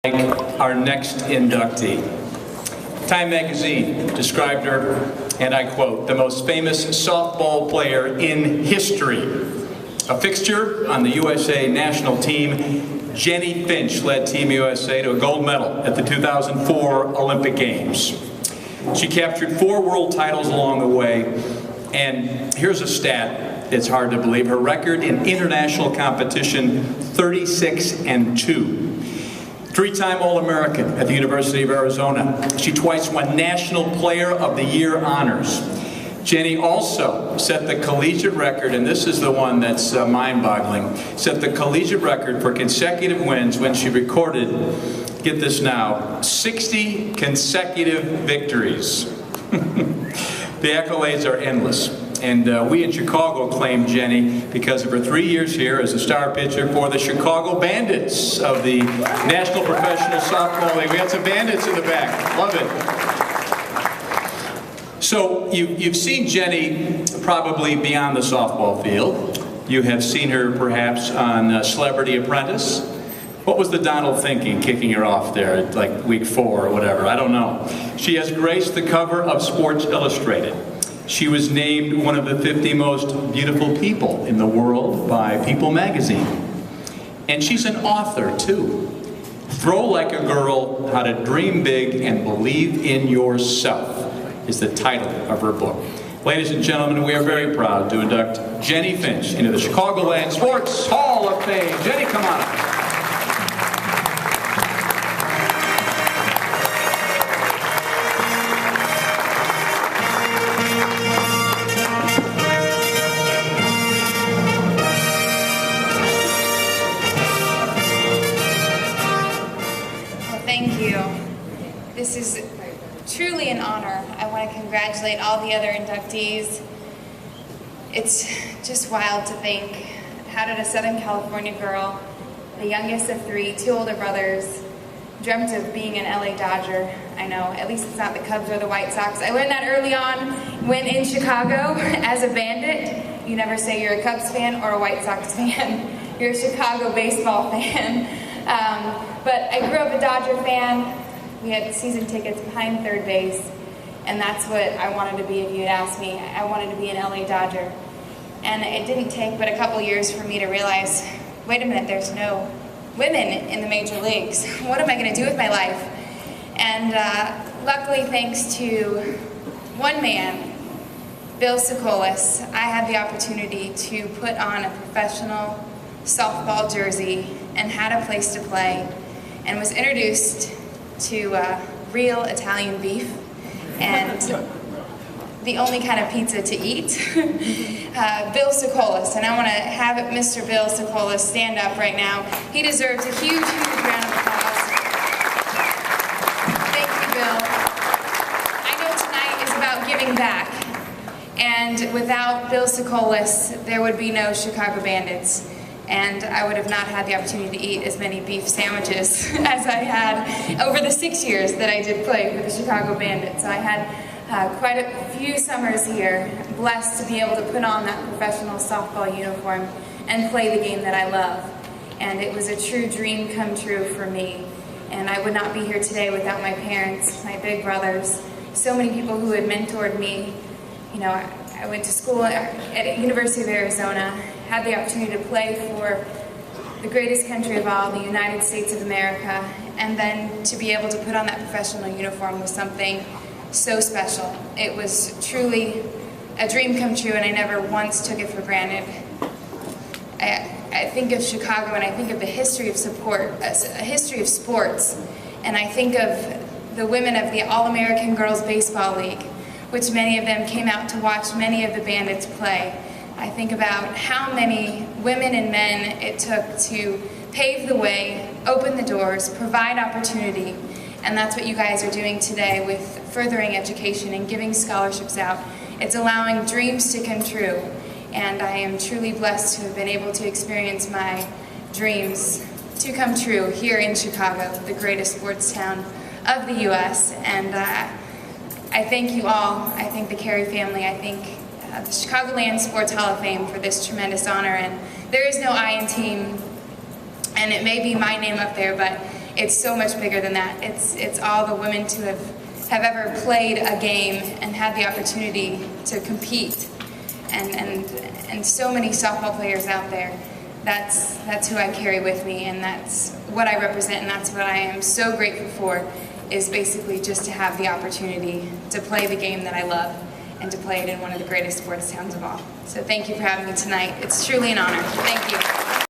Our next inductee. Time magazine described her, and I quote, the most famous softball player in history. A fixture on the USA national team, Jenny Finch led Team USA to a gold medal at the 2004 Olympic Games. She captured 4 world titles along the way, and here's a stat that's hard to believe. Her record in international competition, 36-2. 3-time All-American at the University of Arizona. She twice won National Player of the Year honors. Jenny also set the collegiate record, and this is the one that's mind-boggling, set the collegiate record for consecutive wins when she recorded, get this now, 60 consecutive victories. The accolades are endless. And we in Chicago claim Jenny because of her 3 years here as a star pitcher for the Chicago Bandits of the National Professional Softball League. We got some bandits in the back. Love it. So you've seen Jenny probably beyond the softball field. You have seen her perhaps on Celebrity Apprentice. What was the Donald thinking kicking her off there at like week 4 or whatever? I don't know. She has graced the cover of Sports Illustrated. She was named one of the 50 most beautiful people in the world by People magazine. And she's an author too. Throw Like a Girl, How to Dream Big and Believe in Yourself is the title of her book. Ladies and gentlemen, we are very proud to induct Jenny Finch into the Chicagoland Sports Hall of Fame. Jenny, come on up. Thank you. This is truly an honor. I want to congratulate all the other inductees. It's just wild to think, how did a Southern California girl, the youngest of 3, 2 older brothers, dreamt of being an LA Dodger? I know, at least it's not the Cubs or the White Sox. I learned that early on when in Chicago as a bandit. You never say you're a Cubs fan or a White Sox fan. You're a Chicago baseball fan. But I grew up a Dodger fan. We had season tickets behind third base, and that's what I wanted to be if you had asked me. I wanted to be an LA Dodger. And it didn't take but a couple years for me to realize, wait a minute, there's no women in the major leagues. What am I going to do with my life? And luckily, thanks to one man, Bill Sikolis, I had the opportunity to put on a professional softball jersey and had a place to play, and was introduced to real Italian beef and the only kind of pizza to eat. Bill Sikolis, and I want to have Mr. Bill Sikolis stand up right now. He deserves a huge, huge round of applause. Thank you, Bill. I know tonight is about giving back, and without Bill Sikolis, there would be no Chicago Bandits. And I would have not had the opportunity to eat as many beef sandwiches as I had over the 6 years that I did play for the Chicago Bandits. So I had quite a few summers here, blessed to be able to put on that professional softball uniform and play the game that I love. And it was a true dream come true for me. And I would not be here today without my parents, my big brothers, so many people who had mentored me. You know, I went to school at the University of Arizona, had the opportunity to play for the greatest country of all, the United States of America, and then to be able to put on that professional uniform was something so special. It was truly a dream come true, and I never once took it for granted. I think of Chicago, and I think of the history of support, a history of sports, and I think of the women of the All-American Girls Baseball League, which many of them came out to watch many of the Bandits play. I think about how many women and men it took to pave the way, open the doors, provide opportunity, and that's what you guys are doing today with furthering education and giving scholarships out. It's allowing dreams to come true, and I am truly blessed to have been able to experience my dreams to come true here in Chicago, the greatest sports town of the U.S., and I thank you all. I thank the Carey family. I thank the Chicagoland Sports Hall of Fame for this tremendous honor. And there is no I in team, and it may be my name up there, but it's so much bigger than that. It's all the women to have ever played a game and had the opportunity to compete, and so many softball players out there. That's who I carry with me, and that's what I represent, and that's what I am so grateful for, is basically just to have the opportunity to play the game that I love and to play it in one of the greatest sports towns of all. So thank you for having me tonight. It's truly an honor. Thank you.